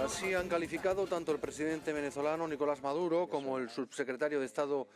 Así han calificado tanto el presidente venezolano Nicolás Maduro como el subsecretario de Estado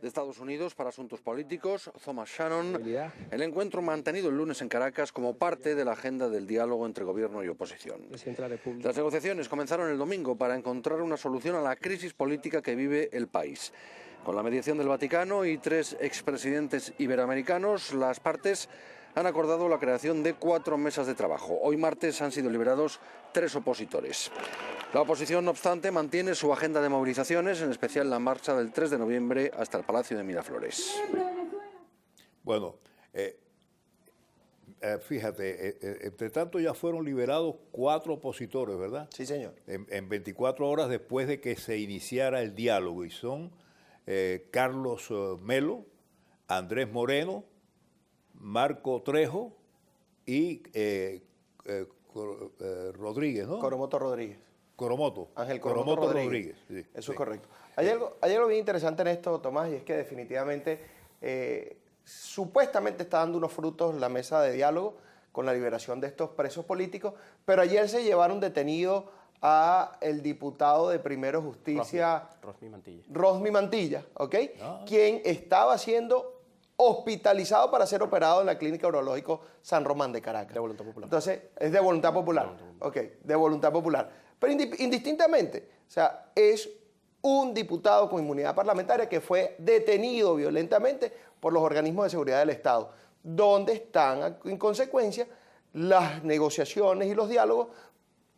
de Estados Unidos para Asuntos Políticos, Thomas Shannon, el encuentro mantenido el lunes en Caracas como parte de la agenda del diálogo entre gobierno y oposición. Las negociaciones comenzaron el domingo para encontrar una solución a la crisis política que vive el país. Con la mediación del Vaticano y 3 expresidentes iberoamericanos, las partes han acordado la creación de 4 mesas de trabajo. Hoy martes han sido liberados 3 opositores. La oposición, no obstante, mantiene su agenda de movilizaciones, en especial la marcha del 3 de noviembre hasta el Palacio de Miraflores. Bueno, fíjate, entre tanto ya fueron liberados 4 opositores, ¿verdad? Sí, señor. En 24 horas después de que se iniciara el diálogo, y son Carlos Melo, Andrés Moreno, Marco Trejo y Rodríguez, ¿no? Coromoto Rodríguez. Coromoto. Ángel Coromoto Rodríguez. Sí, eso es correcto. Hay algo bien interesante en esto, Tomás, y es que definitivamente, supuestamente está dando unos frutos la mesa de diálogo con la liberación de estos presos políticos, pero ayer se llevaron detenido a el diputado de Primero Justicia, Rosmi Mantilla, ¿ok? Quien estaba siendo hospitalizado para ser operado en la Clínica Urológica San Román de Caracas. De voluntad popular. Entonces, es de voluntad popular. Ok, de voluntad popular. Pero indistintamente, o sea, es un diputado con inmunidad parlamentaria que fue detenido violentamente por los organismos de seguridad del Estado, donde están, en consecuencia, las negociaciones y los diálogos,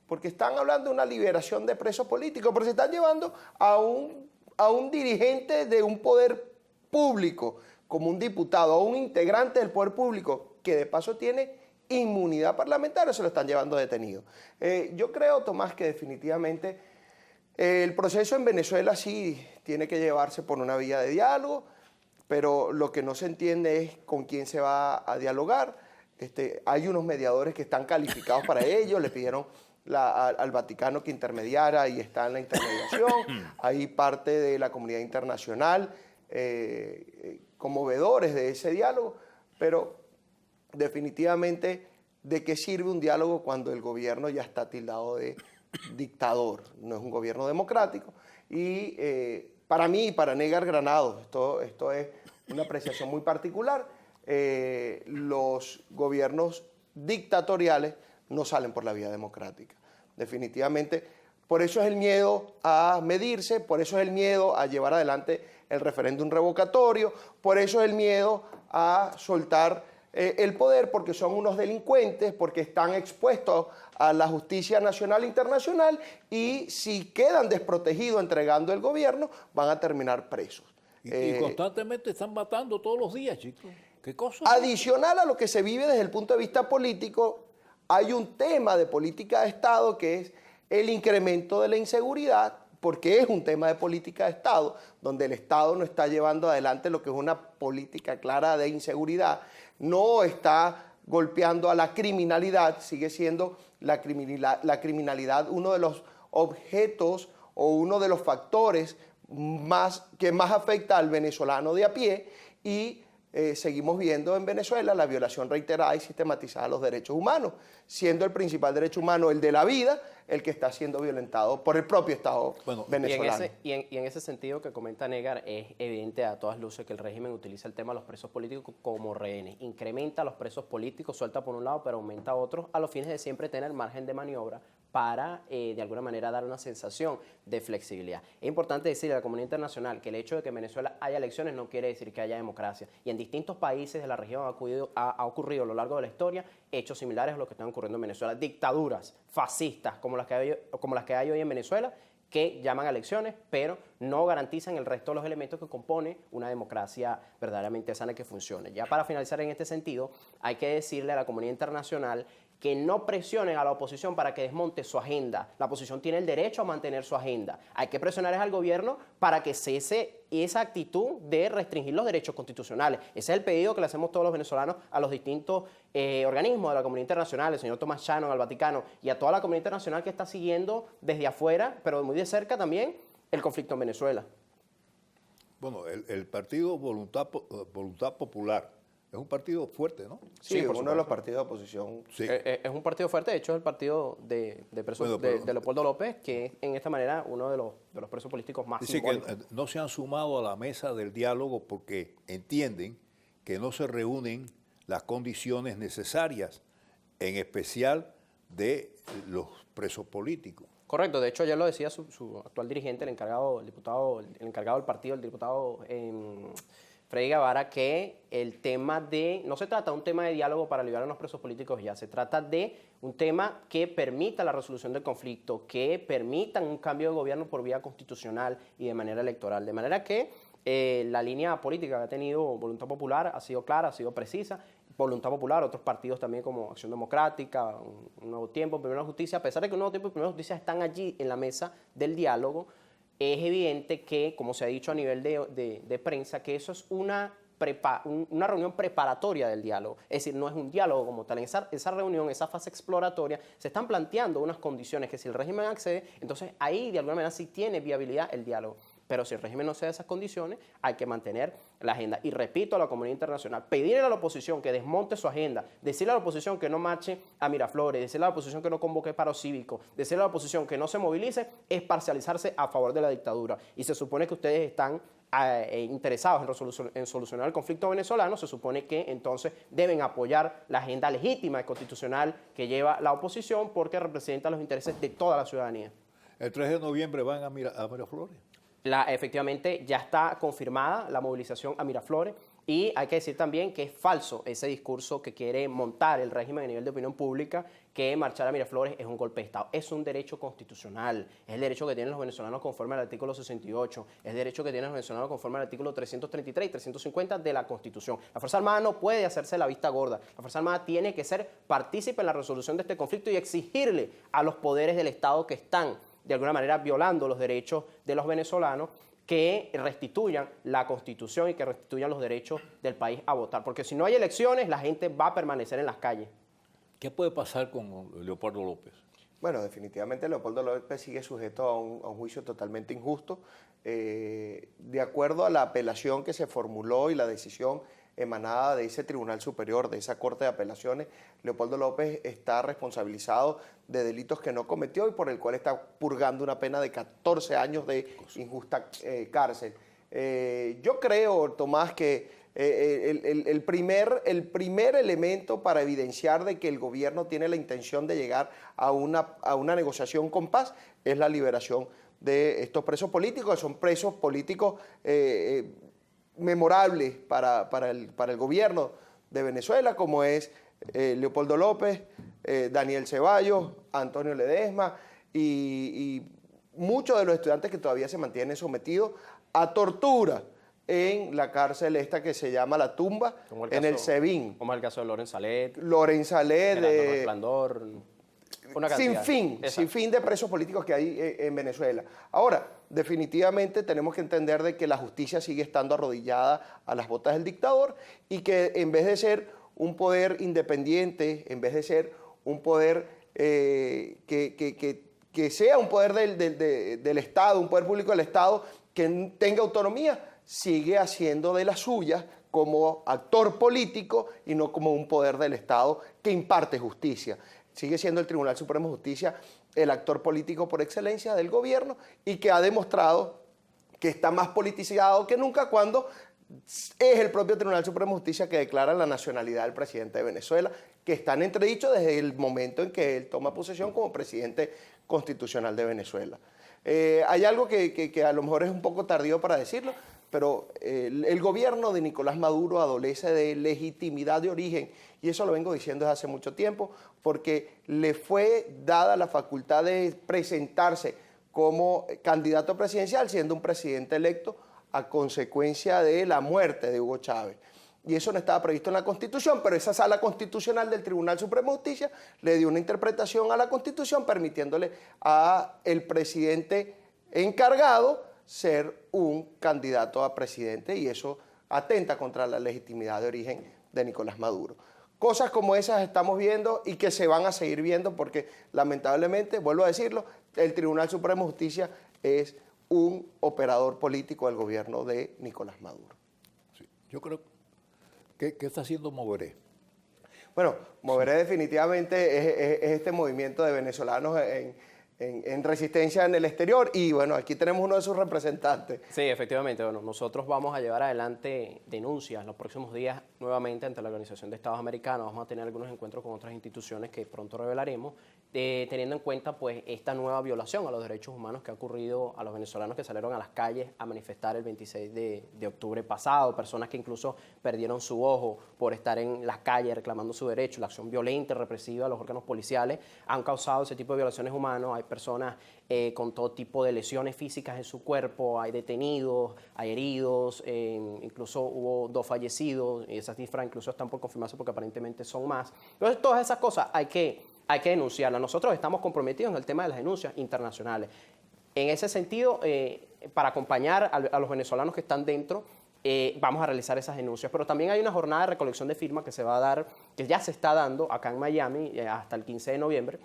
porque están hablando de una liberación de presos políticos, pero se están llevando a un dirigente de un poder público, como un diputado o un integrante del poder público, que de paso tiene inmunidad parlamentaria, se lo están llevando detenido. Yo creo, Tomás, que definitivamente el proceso en Venezuela sí tiene que llevarse por una vía de diálogo, pero lo que no se entiende es con quién se va a dialogar. Hay unos mediadores que están calificados para ello, le pidieron al Vaticano que intermediara y está en la intermediación. Hay parte de la comunidad internacional conmovedores de ese diálogo, pero definitivamente, ¿de qué sirve un diálogo cuando el gobierno ya está tildado de dictador? No es un gobierno democrático. Y para mí, para Negar Granados, esto es una apreciación muy particular, los gobiernos dictatoriales no salen por la vía democrática. Definitivamente, por eso es el miedo a medirse, por eso es el miedo a llevar adelante el referéndum revocatorio, por eso es el miedo a soltar el poder, porque son unos delincuentes, porque están expuestos a la justicia nacional e internacional, y si quedan desprotegidos entregando el gobierno, van a terminar presos. Y constantemente están matando todos los días, chicos. ¿Qué cosa? Adicional a lo que se vive desde el punto de vista político, hay un tema de política de Estado que es el incremento de la inseguridad, porque es un tema de política de Estado, donde el Estado no está llevando adelante lo que es una política clara de inseguridad, no está golpeando a la criminalidad, sigue siendo la criminalidad uno de los objetos o uno de los factores que más afecta al venezolano de a pie, y seguimos viendo en Venezuela la violación reiterada y sistematizada de los derechos humanos, siendo el principal derecho humano, el de la vida, el que está siendo violentado por el propio Estado venezolano. Y en ese sentido que comenta Negar, es evidente a todas luces que el régimen utiliza el tema de los presos políticos como rehenes. Incrementa a los presos políticos, suelta por un lado, pero aumenta a otros, a los fines de siempre tener margen de maniobra para, de alguna manera, dar una sensación de flexibilidad. Es importante decirle a la comunidad internacional que el hecho de que en Venezuela haya elecciones no quiere decir que haya democracia. Y en distintos países de la región ha ocurrido a lo largo de la historia hechos similares a los que están ocurriendo en Venezuela. Dictaduras fascistas como las que hay hoy en Venezuela, que llaman a elecciones, pero no garantizan el resto de los elementos que compone una democracia verdaderamente sana que funcione. Ya para finalizar en este sentido, hay que decirle a la comunidad internacional que no presionen a la oposición para que desmonte su agenda. La oposición tiene el derecho a mantener su agenda. Hay que presionar al gobierno para que cese esa actitud de restringir los derechos constitucionales. Ese es el pedido que le hacemos todos los venezolanos a los distintos organismos de la comunidad internacional, el señor Thomas Shannon, al Vaticano, y a toda la comunidad internacional que está siguiendo desde afuera, pero muy de cerca también, el conflicto en Venezuela. Bueno, el partido Voluntad Popular Es un partido fuerte, ¿no? Sí, por uno de los partidos de oposición. Sí. Es un partido fuerte, de hecho es el partido de presos de Leopoldo López, que es en esta manera uno de los presos políticos más Dice que simbólicos. no se han sumado a la mesa del diálogo porque entienden que no se reúnen las condiciones necesarias, en especial de los presos políticos. Correcto, de hecho ayer lo decía su actual dirigente, el encargado del partido, el diputado Freddy Guevara, que el tema no se trata de un tema de diálogo para liberar a los presos políticos ya, se trata de un tema que permita la resolución del conflicto, que permitan un cambio de gobierno por vía constitucional y de manera electoral. De manera que la línea política que ha tenido Voluntad Popular ha sido clara, ha sido precisa. Voluntad Popular, otros partidos también como Acción Democrática, Un Nuevo Tiempo, Primera Justicia, a pesar de que Un Nuevo Tiempo y Primera Justicia están allí en la mesa del diálogo, es evidente que, como se ha dicho a nivel de prensa, que eso es una reunión preparatoria del diálogo. Es decir, no es un diálogo como tal. En esa reunión, esa fase exploratoria, se están planteando unas condiciones que si el régimen accede, entonces ahí de alguna manera sí tiene viabilidad el diálogo. Pero si el régimen no cede esas condiciones, hay que mantener la agenda. Y repito a la comunidad internacional, pedirle a la oposición que desmonte su agenda, decirle a la oposición que no marche a Miraflores, decirle a la oposición que no convoque paro cívico, decirle a la oposición que no se movilice, es parcializarse a favor de la dictadura. Y se supone que ustedes están interesados en solucionar el conflicto venezolano, se supone que entonces deben apoyar la agenda legítima y constitucional que lleva la oposición porque representa los intereses de toda la ciudadanía. El 3 de noviembre van a Miraflores. Efectivamente, ya está confirmada la movilización a Miraflores y hay que decir también que es falso ese discurso que quiere montar el régimen a nivel de opinión pública, que marchar a Miraflores es un golpe de Estado. Es un derecho constitucional, es el derecho que tienen los venezolanos conforme al artículo 68, es el derecho que tienen los venezolanos conforme al artículo 333 y 350 de la Constitución. La Fuerza Armada no puede hacerse la vista gorda, la Fuerza Armada tiene que ser partícipe en la resolución de este conflicto y exigirle a los poderes del Estado que están de alguna manera violando los derechos de los venezolanos, que restituyan la Constitución y que restituyan los derechos del país a votar. Porque si no hay elecciones, la gente va a permanecer en las calles. ¿Qué puede pasar con Leopoldo López? Bueno, definitivamente Leopoldo López sigue sujeto a un juicio totalmente injusto. De acuerdo a la apelación que se formuló y la decisión emanada de ese Tribunal Superior, de esa Corte de Apelaciones, Leopoldo López está responsabilizado de delitos que no cometió y por el cual está purgando una pena de 14 años de injusta cárcel. Yo creo, Tomás, que el primer elemento para evidenciar de que el gobierno tiene la intención de llegar a una negociación con paz es la liberación de estos presos políticos, que son presos políticos memorables para el gobierno de Venezuela, como es Leopoldo López, Daniel Ceballos, Antonio Ledesma y muchos de los estudiantes que todavía se mantienen sometidos a tortura en la cárcel esta que se llama La Tumba, en el SEBIN. Como es el caso de Loren Salet, Resplandor, una sin cantidad. fin de presos políticos que hay en Venezuela. Ahora, definitivamente tenemos que entender de que la justicia sigue estando arrodillada a las botas del dictador y que en vez de ser un poder independiente, en vez de ser un poder que sea un poder del Estado, un poder público del Estado que tenga autonomía, sigue haciendo de las suyas como actor político y no como un poder del Estado que imparte justicia. Sigue siendo el Tribunal Supremo de Justicia el actor político por excelencia del gobierno y que ha demostrado que está más politizado que nunca cuando es el propio Tribunal Supremo de Justicia que declara la nacionalidad del presidente de Venezuela, que está en entredicho desde el momento en que él toma posesión como presidente constitucional de Venezuela. Hay algo que a lo mejor es un poco tardío para decirlo, pero el gobierno de Nicolás Maduro adolece de legitimidad de origen, y eso lo vengo diciendo desde hace mucho tiempo, porque le fue dada la facultad de presentarse como candidato presidencial, siendo un presidente electo a consecuencia de la muerte de Hugo Chávez. Y eso no estaba previsto en la Constitución, pero esa sala constitucional del Tribunal Supremo de Justicia le dio una interpretación a la Constitución permitiéndole al presidente encargado ser un candidato a presidente, y eso atenta contra la legitimidad de origen de Nicolás Maduro. Cosas como esas estamos viendo y que se van a seguir viendo porque lamentablemente, vuelvo a decirlo, el Tribunal Supremo de Justicia es un operador político del gobierno de Nicolás Maduro. Sí, yo creo ¿Qué está haciendo Moveré? Bueno, Moveré definitivamente es este movimiento de venezolanos en resistencia en el exterior y bueno, aquí tenemos uno de sus representantes. Sí, efectivamente. Bueno, nosotros vamos a llevar adelante denuncias en los próximos días nuevamente ante la Organización de Estados Americanos. Vamos a tener algunos encuentros con otras instituciones que pronto revelaremos, teniendo en cuenta pues esta nueva violación a los derechos humanos que ha ocurrido a los venezolanos que salieron a las calles a manifestar el 26 de octubre pasado, personas que incluso perdieron su ojo por estar en las calles reclamando su derecho. La acción violenta y represiva de los órganos policiales han causado ese tipo de violaciones humanas. Hay personas con todo tipo de lesiones físicas en su cuerpo, hay detenidos, hay heridos, incluso hubo 2 fallecidos, y esas cifras incluso están por confirmarse porque aparentemente son más. Entonces, todas esas cosas hay que denunciarlas. Nosotros estamos comprometidos en el tema de las denuncias internacionales. En ese sentido, para acompañar a los venezolanos que están dentro, vamos a realizar esas denuncias. Pero también hay una jornada de recolección de firmas que se va a dar, que ya se está dando acá en Miami hasta el 15 de noviembre.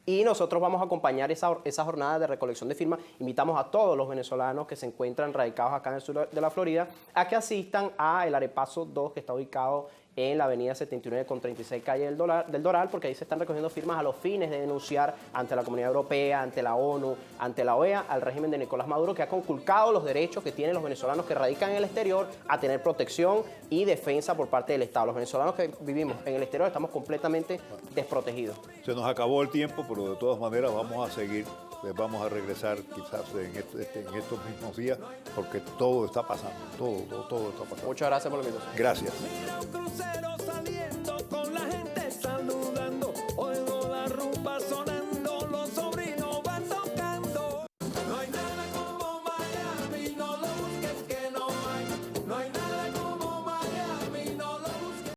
Y nosotros vamos a acompañar esa jornada de recolección de firmas. Invitamos a todos los venezolanos que se encuentran radicados acá en el sur de la Florida a que asistan a el Arepazo 2, que está ubicado en la avenida 79 con 36 calle del Doral, porque ahí se están recogiendo firmas a los fines de denunciar ante la Comunidad Europea, ante la ONU, ante la OEA, al régimen de Nicolás Maduro, que ha conculcado los derechos que tienen los venezolanos que radican en el exterior a tener protección y defensa por parte del Estado. Los venezolanos que vivimos en el exterior estamos completamente desprotegidos. Se nos acabó el tiempo, pero de todas maneras vamos a seguir, vamos a regresar quizás en estos mismos días, porque todo está pasando, todo está pasando. Muchas gracias por la invitación. Gracias. Crucero saliendo.